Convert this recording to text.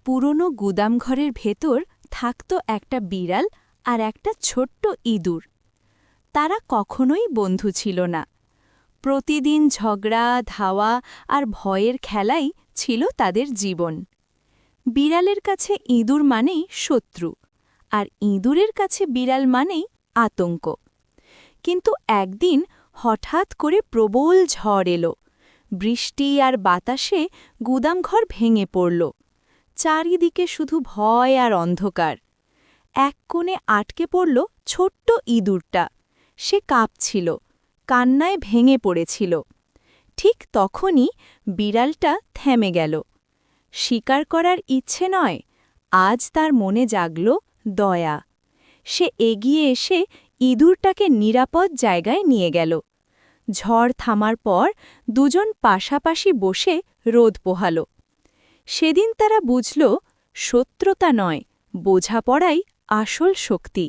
পুরনো গুদামঘরের ভেতর থাকত একটা বিড়াল আর একটা ছোট্ট ইঁদুর। তারা কখনোই বন্ধু ছিল না। প্রতিদিন ঝগড়া, ধাওয়া আর ভয়ের খেলাই ছিল তাদের জীবন। বিড়ালের কাছে ইঁদুর মানেই শত্রু, আর ইঁদুরের কাছে বিড়াল মানেই আতঙ্ক। কিন্তু একদিন হঠাৎ করে প্রবল ঝড় এলো। বৃষ্টি আর বাতাসে গুদামঘর ভেঙে পড়ল। চারিদিকে শুধু ভয় আর অন্ধকার। এক কোণে আটকে পড়ল ছোট্ট ইঁদুরটা। সে কাঁপছিল, কান্নায় ভেঙে পড়েছিল। ঠিক তখনই বিড়ালটা থেমে গেল। শিকার করার ইচ্ছে নয়, আজ তার মনে জাগল দয়া। সে এগিয়ে এসে ইঁদুরটাকে নিরাপদ জায়গায় নিয়ে গেল। ঝড় থামার পর দুজন পাশাপাশি বসে রোদ পোহাল। সেদিন তারা বুঝল, শত্রুতা নয়, বোঝাপড়াই আসল শক্তি।